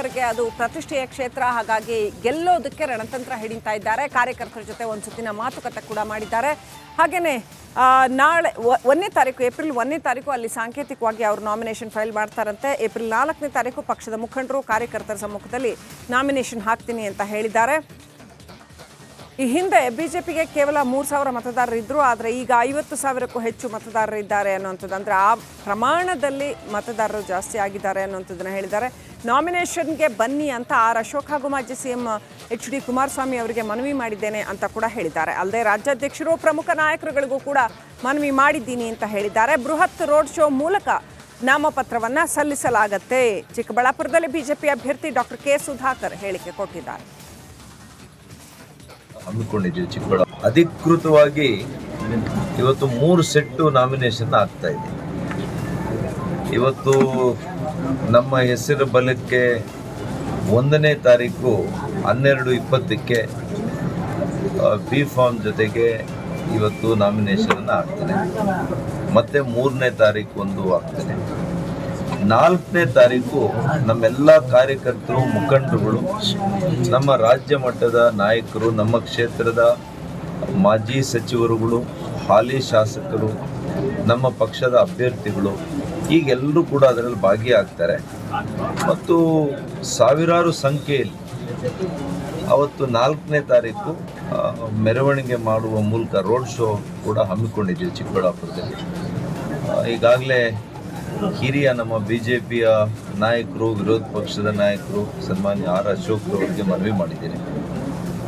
ನಾಯಕರಿಗೆ ಅದು ಪ್ರತಿಷ್ಠೆಯ ಕ್ಷೇತ್ರ. ಹಾಗಾಗಿ ಗೆಲ್ಲೋದಕ್ಕೆ ರಣತಂತ್ರ ಹಿಡಿತಾ ಇದ್ದಾರೆ. ಕಾರ್ಯಕರ್ತರ ಜೊತೆ ಒಂದು ಸುತ್ತಿನ ಮಾತುಕತೆ ಕೂಡ ಮಾಡಿದ್ದಾರೆ. ಹಾಗೆಯೇ ನಾಳೆ 1ನೇ ತಾರೀಕು ಏಪ್ರಿಲ್ 1ನೇ ತಾರೀಕು ಅಲ್ಲಿ ಸಾಂಕೇತಿಕವಾಗಿ ಅವರು ನಾಮಿನೇಷನ್ ಫೈಲ್ ಮಾಡ್ತಾರಂತೆ. ಏಪ್ರಿಲ್ 4ನೇ ತಾರೀಕು ಪಕ್ಷದ ಮುಖಂಡರು ಕಾರ್ಯಕರ್ತರ ಸಮ್ಮುಖದಲ್ಲಿ ನಾಮಿನೇಷನ್ ಹಾಕ್ತೀನಿ ಅಂತ ಹೇಳಿದ್ದಾರೆ. ಈ ಹಿಂದೆ ಬಿಜೆಪಿಗೆ ಕೇವಲ 3,000 ಮತದಾರರಿದ್ದರು. ಆದರೆ ಈಗ 50,000ಕ್ಕೂ ಹೆಚ್ಚು ಮತದಾರರಿದ್ದಾರೆ ಅನ್ನುವಂಥದ್ದು, ಅಂದರೆ ಆ ಪ್ರಮಾಣದಲ್ಲಿ ಮತದಾರರು ಜಾಸ್ತಿ ಆಗಿದ್ದಾರೆ ಅನ್ನುವಂಥದ್ದನ್ನು ಹೇಳಿದ್ದಾರೆ. ನಾಮಿನೇಷನ್ಗೆ ಬನ್ನಿ ಅಂತ ಅಶೋಕ್ ಹಾಗೂ ಮಾಜಿ ಸಿಎಂ HD ಕುಮಾರಸ್ವಾಮಿ ಅವರಿಗೆ ಮನವಿ ಮಾಡಿದ್ದೇನೆ ಅಂತ ಕೂಡ ಹೇಳಿದ್ದಾರೆ. ಅಲ್ಲದೆ ರಾಜ್ಯಾಧ್ಯಕ್ಷರು ಪ್ರಮುಖ ನಾಯಕರುಗಳಿಗೂ ಕೂಡ ಮನವಿ ಮಾಡಿದ್ದೀನಿ ಅಂತ ಹೇಳಿದ್ದಾರೆ. ಬೃಹತ್ ರೋಡ್ ಶೋ ಮೂಲಕ ನಾಮಪತ್ರವನ್ನು ಸಲ್ಲಿಸಲಾಗತ್ತೆ. ಚಿಕ್ಕಬಳ್ಳಾಪುರದಲ್ಲಿ ಬಿಜೆಪಿ ಅಭ್ಯರ್ಥಿ ಡಾಕ್ಟರ್ ಕೆ ಸುಧಾಕರ್ ಹೇಳಿಕೆ ಕೊಟ್ಟಿದ್ದಾರೆ. ಹಮ್ಮಿಕೊಂಡಿದ್ದೀವಿ ಚಿಕ್ಕಬಳ್ಳಾಪುರ. ಅಧಿಕೃತವಾಗಿ ಇವತ್ತು 3 ಸೆಟ್ಟು ನಾಮಿನೇಷನ್ ಆಗ್ತಾ ಇದೆ. ಇವತ್ತು ನಮ್ಮ ಹೆಸರು ಬಲಕ್ಕೆ 1ನೇ ತಾರೀಕು 12:20ಕ್ಕೆ ಬಿ ಫಾರ್ಮ್ ಜೊತೆಗೆ ಇವತ್ತು ನಾಮಿನೇಷನ್ ಆಗ್ತಾನೆ. ಮತ್ತೆ 3ನೇ ತಾರೀಕು ಒಂದು ಆಗ್ತಾನೆ. 4ನೇ ತಾರೀಕು ನಮ್ಮೆಲ್ಲ ಕಾರ್ಯಕರ್ತರು, ಮುಖಂಡರುಗಳು, ನಮ್ಮ ರಾಜ್ಯ ಮಟ್ಟದ ನಾಯಕರು, ನಮ್ಮ ಕ್ಷೇತ್ರದ ಮಾಜಿ ಸಚಿವರುಗಳು, ಹಾಲಿ ಶಾಸಕರು, ನಮ್ಮ ಪಕ್ಷದ ಅಭ್ಯರ್ಥಿಗಳು ಈಗೆಲ್ಲರೂ ಕೂಡ ಅದರಲ್ಲಿ ಭಾಗಿಯಾಗ್ತಾರೆ. ಮತ್ತು ಸಾವಿರಾರು ಸಂಖ್ಯೆಯಲ್ಲಿ ಅವತ್ತು 4ನೇ ತಾರೀಕು ಮೆರವಣಿಗೆ ಮಾಡುವ ಮೂಲಕ ರೋಡ್ ಶೋ ಕೂಡ ಹಮ್ಮಿಕೊಂಡಿದ್ದೀವಿ ಚಿಕ್ಕಬಳ್ಳಾಪುರದಲ್ಲಿ. ಈಗಾಗಲೇ ಹಿರಿಯ ನಮ್ಮ ಬಿಜೆಪಿಯ ನಾಯಕರು, ವಿರೋಧ ಪಕ್ಷದ ನಾಯಕರು ಸನ್ಮಾನ್ಯ ಅಶೋಕ್ ಅವರಿಗೆ ಮನವಿ ಮಾಡಿದ್ದೇನೆ.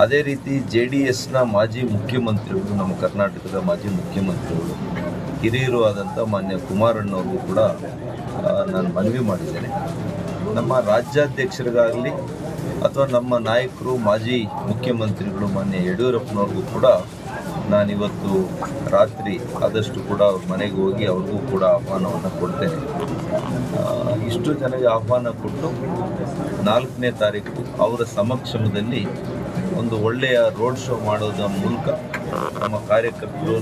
ಅದೇ ರೀತಿ JDSನ ಮಾಜಿ ಮುಖ್ಯಮಂತ್ರಿಗಳು, ನಮ್ಮ ಕರ್ನಾಟಕದ ಮಾಜಿ ಮುಖ್ಯಮಂತ್ರಿಗಳು, ಹಿರಿಯರು ಆದಂಥ ಮಾನ್ಯ ಕುಮಾರಣ್ಣವ್ರಿಗೂ ಕೂಡ ನಾನು ಮನವಿ ಮಾಡಿದ್ದೇನೆ. ನಮ್ಮ ರಾಜ್ಯಾಧ್ಯಕ್ಷರಿಗಾಗಲಿ ಅಥವಾ ನಮ್ಮ ನಾಯಕರು, ಮಾಜಿ ಮುಖ್ಯಮಂತ್ರಿಗಳು ಮಾನ್ಯ ಯಡಿಯೂರಪ್ಪನವ್ರಿಗೂ ಕೂಡ ನಾನಿವತ್ತು ರಾತ್ರಿ ಆದಷ್ಟು ಕೂಡ ಅವ್ರ ಮನೆಗೆ ಹೋಗಿ ಅವ್ರಿಗೂ ಕೂಡ ಆಹ್ವಾನವನ್ನು ಕೊಡ್ತೇನೆ. ಇಷ್ಟು ಜನರಿಗೆ ಆಹ್ವಾನ ಕೊಟ್ಟು 4ನೇ ತಾರೀಕು ಅವರ ಸಮಕ್ಷಮದಲ್ಲಿ ಒಂದು ಒಳ್ಳೆಯ ರೋಡ್ ಶೋ ಮಾಡೋದ್ರ ಮೂಲಕ ನಮ್ಮ ಕಾರ್ಯಕರ್ತರು